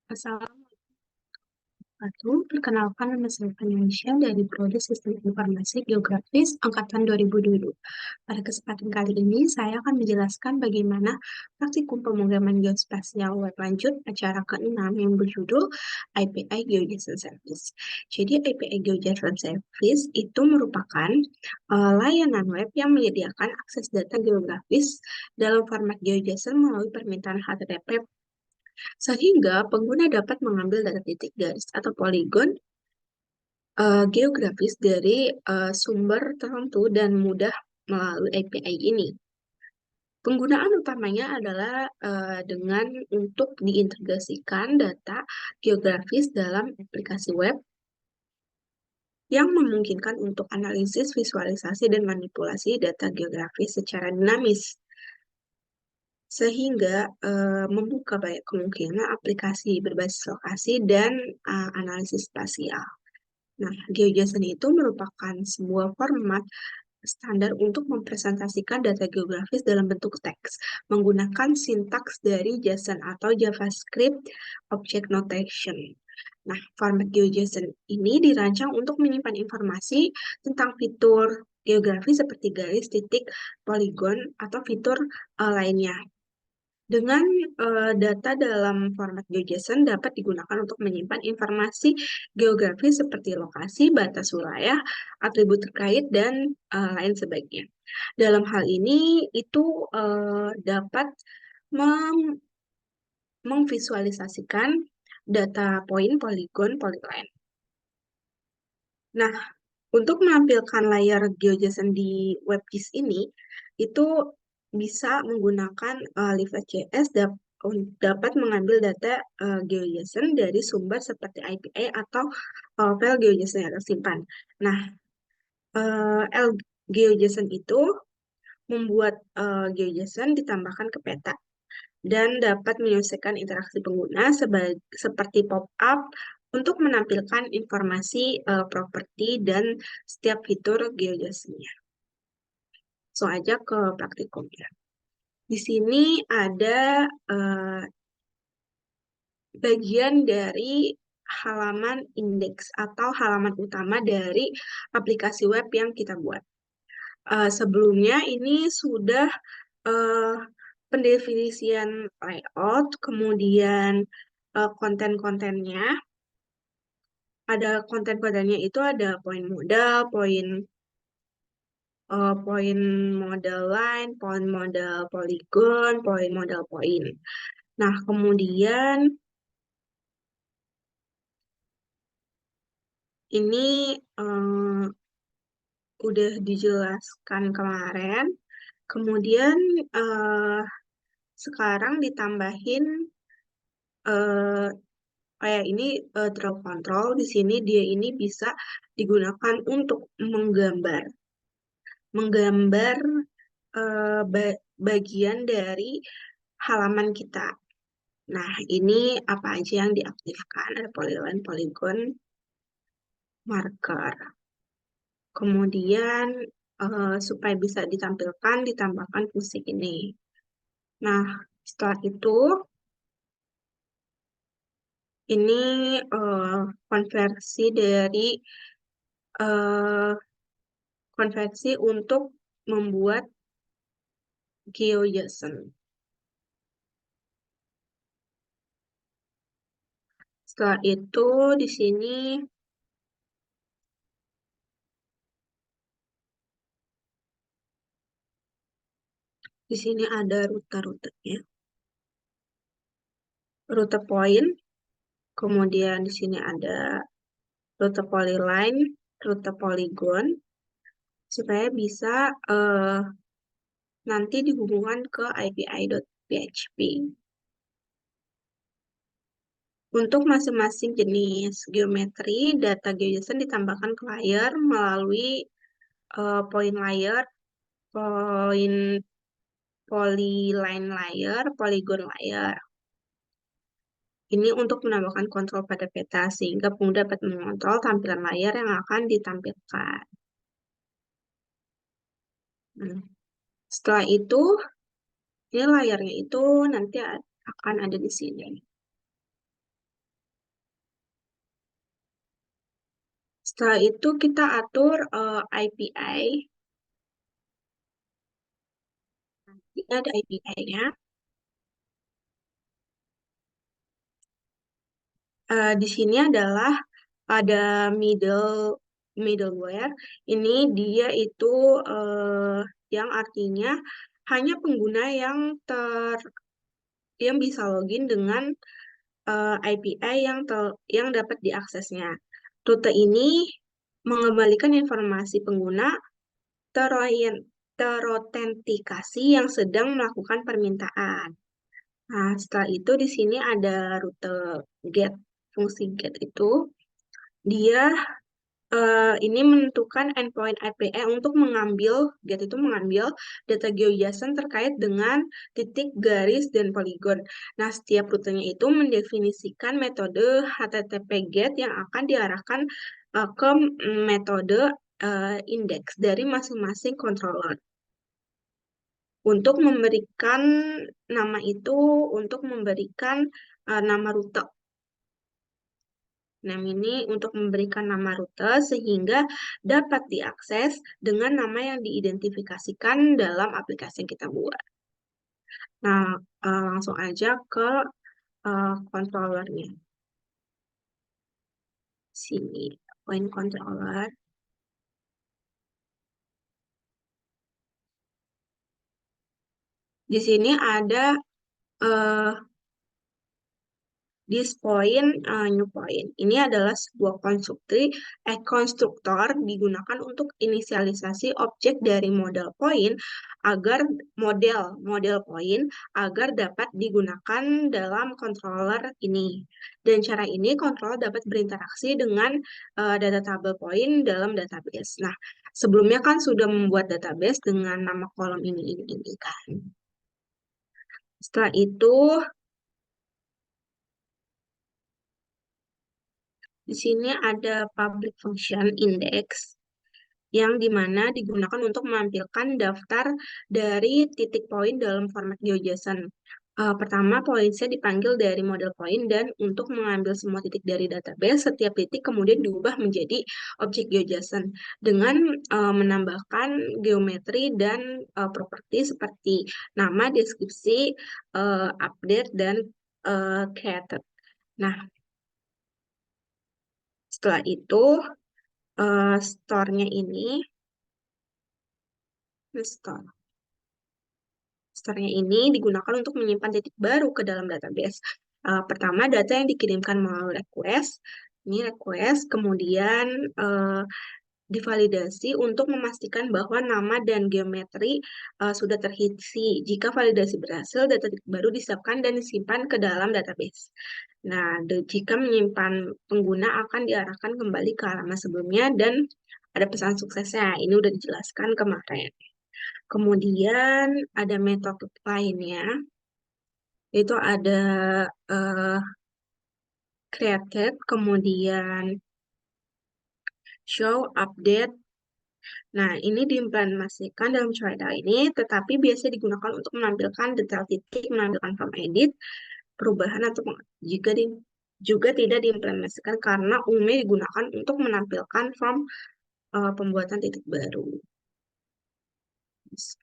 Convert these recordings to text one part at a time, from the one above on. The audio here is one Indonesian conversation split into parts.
Assalamualaikum. Perkenalkan nama saya Fananisha dari Prodi Sistem Informasi Geografis Angkatan 2022. Pada kesempatan kali ini, saya akan menjelaskan bagaimana praktikum pemrograman geospasial web lanjut acara ke-6 yang berjudul IPI GeoJSON Service. Jadi, IPI GeoJSON Service itu merupakan layanan web yang menyediakan akses data geografis dalam format GeoJSON melalui permintaan HTTP sehingga pengguna dapat mengambil data titik garis atau poligon geografis dari sumber tertentu dan mudah melalui API ini. Penggunaan utamanya adalah dengan untuk diintegrasikan data geografis dalam aplikasi web yang memungkinkan untuk analisis, visualisasi, dan manipulasi data geografis secara dinamis sehingga membuka banyak kemungkinan aplikasi berbasis lokasi dan analisis spasial. Nah, GeoJSON itu merupakan sebuah format standar untuk mempresentasikan data geografis dalam bentuk teks menggunakan sintaks dari JSON atau JavaScript Object Notation. Nah, format GeoJSON ini dirancang untuk menyimpan informasi tentang fitur geografi seperti garis, titik, poligon, atau fitur lainnya. Dengan data dalam format GeoJSON dapat digunakan untuk menyimpan informasi geografi seperti lokasi, batas wilayah, atribut terkait, dan lain sebagainya. Dalam hal ini, itu dapat memvisualisasikan data poin, poligon, polyline. Nah, untuk menampilkan layar GeoJSON di WebGIS ini, itu bisa menggunakan Live.js dapat mengambil data GeoJSON dari sumber seperti API atau file GeoJSON yang tersimpan. Nah, GeoJSON itu membuat GeoJSON ditambahkan ke peta dan dapat menyelesaikan interaksi pengguna seperti pop-up untuk menampilkan informasi properti dan setiap fitur GeoJSON-nya. Langsung aja ke praktikumnya. Di sini ada bagian dari halaman indeks atau halaman utama dari aplikasi web yang kita buat. Sebelumnya ini sudah pendefinisian layout, kemudian konten-kontennya. Ada konten-kontennya itu ada poin modal, poin model line, poin model polygon, poin model poin. Nah, kemudian ini udah dijelaskan kemarin. Kemudian sekarang ditambahin kayak ini draw control. Di sini dia ini bisa digunakan untuk menggambar bagian dari halaman kita. Nah, ini apa aja yang diaktifkan? Ada polyline, polygon, marker. Kemudian supaya bisa ditampilkan, ditambahkan fungsi ini. Nah, setelah itu ini konversi dari konversi untuk membuat GeoJSON. Setelah itu di sini ada rute-rutenya. Rute poin, kemudian di sini ada rute polyline, rute polygon, supaya bisa nanti dihubungkan ke api.php. Untuk masing-masing jenis geometri, data GeoJSON ditambahkan ke layer melalui point layer, point polyline layer, polygon layer. Ini untuk menambahkan kontrol pada peta sehingga pengguna dapat mengontrol tampilan layar yang akan ditampilkan. Setelah itu, ini layarnya itu nanti akan ada di sini. Setelah itu kita atur IPI. Ini ada IPI-nya. Di sini adalah ada middleware. Ini dia itu yang artinya hanya pengguna yang bisa login dengan IPI yang dapat diaksesnya. Rute ini mengembalikan informasi pengguna terautentikasi yang sedang melakukan permintaan. Nah, setelah itu di sini ada rute get. Fungsi get itu dia ini menentukan endpoint IPE untuk get itu mengambil data GeoJSON terkait dengan titik, garis, dan poligon. Nah, setiap rutenya itu mendefinisikan metode HTTP GET yang akan diarahkan ke metode indeks dari masing-masing controller. Untuk memberikan nama itu, untuk memberikan nama rute. Nah, ini untuk memberikan nama rute sehingga dapat diakses dengan nama yang diidentifikasikan dalam aplikasi yang kita buat. Nah, langsung aja ke controllernya. Sini, point controller. Di sini ada uh, this point, new point. Ini adalah sebuah konstruktor digunakan untuk inisialisasi objek dari model point agar dapat digunakan dalam controller ini. Dan cara ini controller dapat berinteraksi dengan data table point dalam database. Nah, sebelumnya kan sudah membuat database dengan nama kolom ini kan. Setelah itu di sini ada public function index yang dimana digunakan untuk menampilkan daftar dari titik poin dalam format GeoJSON. Pertama, poinnya dipanggil dari model poin dan untuk mengambil semua titik dari database, setiap titik kemudian diubah menjadi objek GeoJSON dengan menambahkan geometri dan properti seperti nama, deskripsi, update, dan created. Nah, setelah itu store-nya ini store. Store-nya ini digunakan untuk menyimpan titik baru ke dalam database. Pertama, data yang dikirimkan melalui request. Ini request, kemudian divalidasi untuk memastikan bahwa nama dan geometri sudah terisi. Jika validasi berhasil, data titik baru disiapkan dan disimpan ke dalam database. Nah, jika menyimpan pengguna akan diarahkan kembali ke halaman sebelumnya dan ada pesan suksesnya. Ini udah dijelaskan kemarin. Kemudian ada metode lainnya, itu ada uh, created, kemudian show, update. Nah, ini diimplementasikan dalam Trida ini, tetapi biasanya digunakan untuk menampilkan detail titik, menampilkan form edit, perubahan atau juga tidak diimplementasikan karena umumnya digunakan untuk menampilkan form pembuatan titik baru.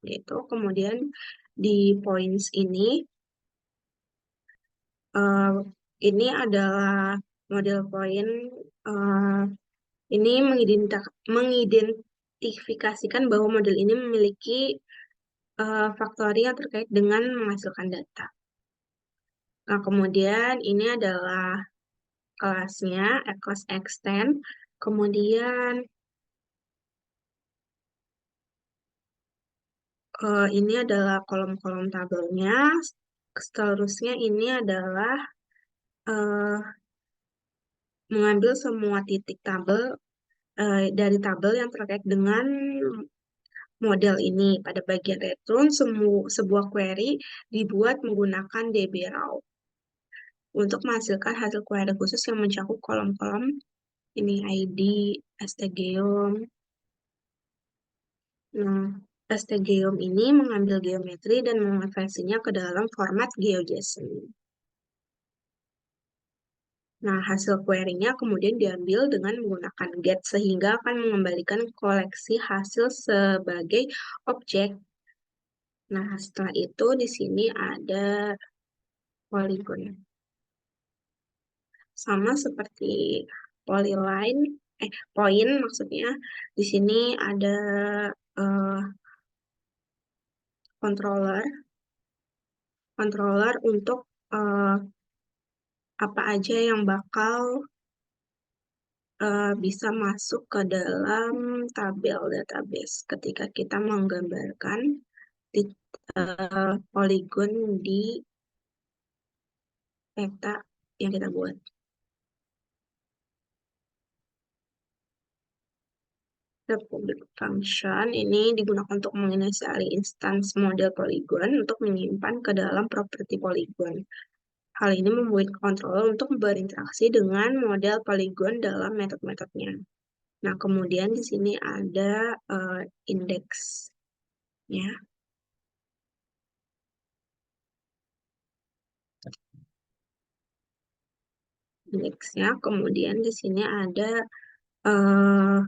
Itu kemudian di points ini adalah model point. Ini mengidentifikasikan bahwa model ini memiliki faktori yang terkait dengan menghasilkan data. Nah, kemudian ini adalah kelasnya, kelas extend. Kemudian ini adalah kolom-kolom tabelnya. Seterusnya ini adalah mengambil semua titik tabel dari tabel yang terkait dengan model ini. Pada bagian return, sebuah query dibuat menggunakan dbraw untuk menghasilkan hasil query khusus yang mencakup kolom-kolom ini ID, stgeom. Nah, stgeom ini mengambil geometri dan mengonversinya ke dalam format GeoJSON. Nah, hasil query-nya kemudian diambil dengan menggunakan get sehingga akan mengembalikan koleksi hasil sebagai objek. Nah, setelah itu di sini ada polygon. Sama seperti polyline, point maksudnya. Di sini ada eh, controller, controller untuk eh, apa aja yang bakal bisa masuk ke dalam tabel database ketika kita menggambarkan polygon di peta yang kita buat. The public function ini digunakan untuk menginisiali instance model polygon untuk menyimpan ke dalam properti polygon. Hal ini membuat controller untuk berinteraksi dengan model polygon dalam metode-metodenya. Nah, kemudian di sini ada indeksnya. Indeksnya, kemudian di sini ada uh,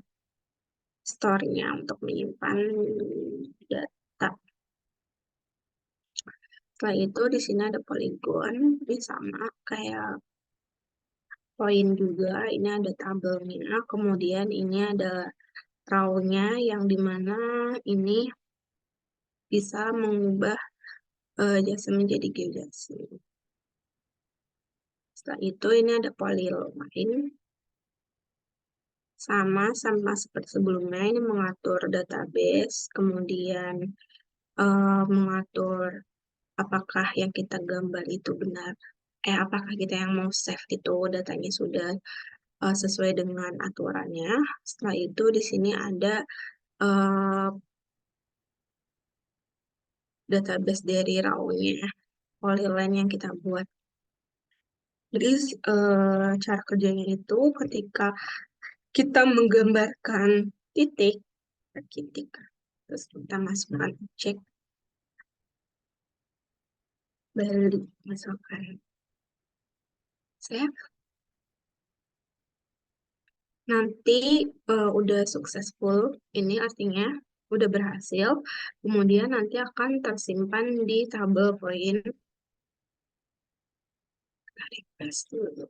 store-nya untuk menyimpan data. Setelah itu di sini ada polygon, ini sama kayak point juga. Ini ada tabelnya, kemudian ini ada row-nya yang dimana ini bisa mengubah JSON menjadi GeoJSON. Setelah itu ini ada polyline, sama seperti sebelumnya, ini mengatur database, kemudian mengatur apakah yang kita gambar itu benar, apakah kita yang mau save itu datanya sudah sesuai dengan aturannya. Setelah itu di sini ada uh, database dari raw-nya, polyline yang kita buat. Jadi cara kerjanya itu ketika kita menggambarkan titik, titik, terus kita masukkan objek Bali, misalkan. Saya nanti udah successful, ini artinya udah berhasil, kemudian nanti akan tersimpan di tabel point. Tarik paste dulu.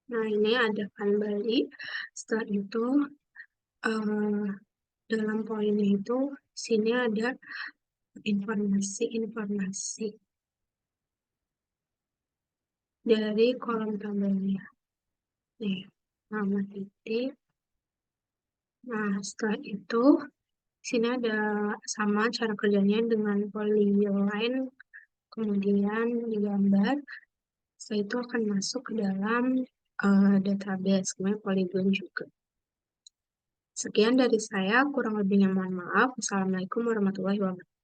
Nah, ini ada kan Bali. Setelah itu, eh, dalam poinnya itu, sini ada informasi-informasi dari kolom tabelnya. Nih, nama titik. Nah, setelah itu, sini ada sama cara kerjanya dengan polyline, kemudian digambar. Setelah itu akan masuk ke dalam database, kemudian polygon juga. Sekian dari saya, kurang lebihnya mohon maaf. Wassalamualaikum warahmatullahi wabarakatuh.